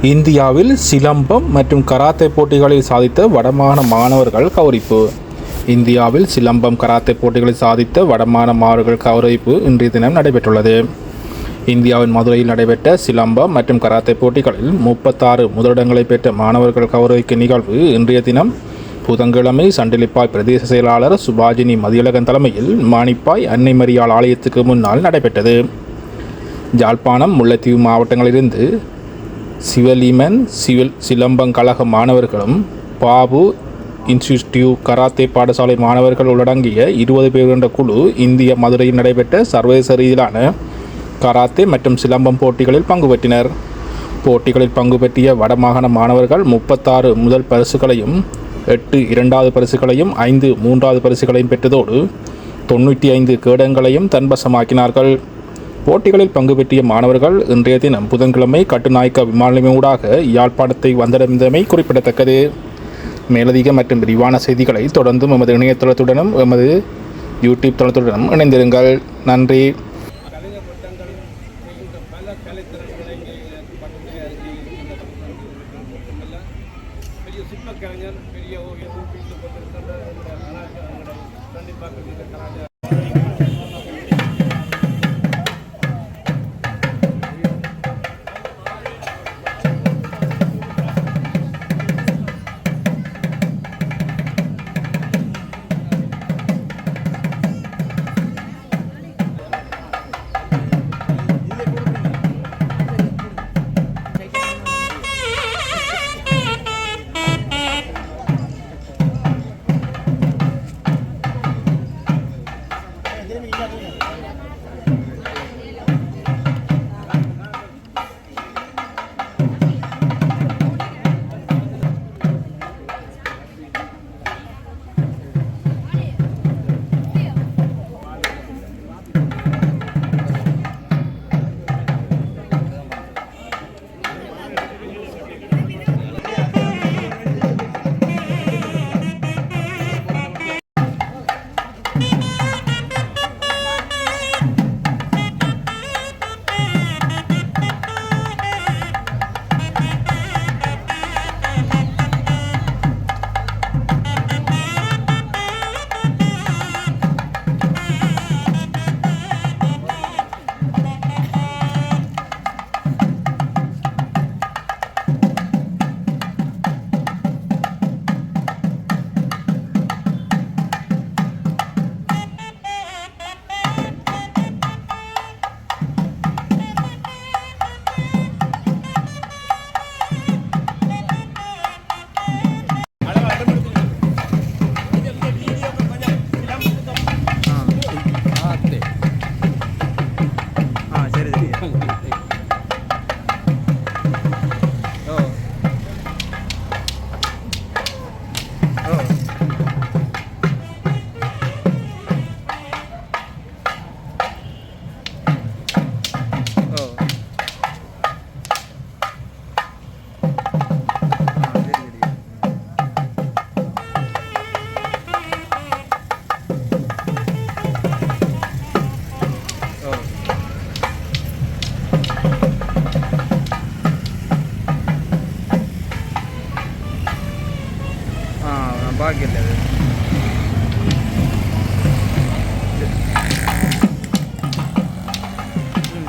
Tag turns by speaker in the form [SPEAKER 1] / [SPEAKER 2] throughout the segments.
[SPEAKER 1] இந்தியாவில் சிலம்பம் மற்றும் கராத்தே போட்டிகளில் சாதித்த வடமாகாண மாணவர்கள் கௌரவிப்பு. இந்தியாவில் சிலம்பம் கராத்தே போட்டிகளில் சாதித்த வடமாகாண மாணவர்கள் கௌரவிப்பு இன்றைய தினம் நடைபெற்றுள்ளது. இந்தியாவின் மதுரையில் நடைபெற்ற சிலம்பம் மற்றும் கராத்தே போட்டிகளில் 36 முதலிடங்களை பெற்ற மாணவர்கள் கௌரவிக்கும் நிகழ்வு இன்றைய தினம் புதன்கிழமை சண்டிலிப்பாய் பிரதேச செயலாளர் சுபாஜினி மதியழகன் தலைமையில் மானிப்பாய் அன்னை மரியாள் ஆலயத்துக்கு முன்னால் நடைபெற்றது. யாழ்ப்பாணம், முல்லைத்தீவு மாவட்டங்களிலிருந்து சிவலிமன் சிலம்பங்கழக மாணவர்களும் பாபு இன்ஸ்டிடியூட் கராத்தே பாடசாலை மாணவர்கள் உள்ளடங்கிய 20 பேர் கொண்ட குழு இந்திய மதுரையில் நடைபெற்ற சர்வதேச ரீதியிலான கராத்தே மற்றும் சிலம்பம் போட்டிகளில் பங்கு பெற்றனர். போட்டிகளில் பங்கு பெற்றிய வடமாகாண மாணவர்கள் 36 முதல் பரிசுகளையும் 8 இரண்டாவது பரிசுகளையும் 5 மூன்றாவது பரிசுகளையும் பெற்றதோடு 95 கேடங்களையும் தன்வசமாக்கினார்கள். போட்டிகளில் பங்கு பெற்றிய மாணவர்கள் இன்றைய தினம் புதன்கிழமை கட்டுநாயக்க விமான நிலையமூடாக யாழ்ப்பாணத்தை வந்தடைந்தமை குறிப்பிடத்தக்கது. மேலதிக மற்றும் விரிவான செய்திகளை தொடர்ந்தும் எமது இணையதளத்துடனும் எமது யூடியூப் தளத்துடனும் இணைந்திருங்கள். நன்றி.
[SPEAKER 2] பாக்கில்ல சரி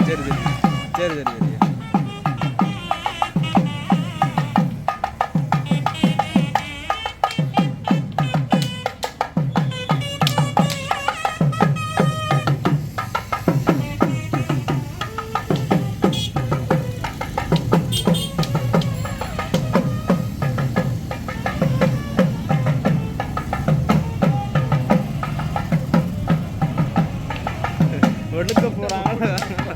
[SPEAKER 2] சரி சரி சரி சரி ஒடுக்க போறாங்க.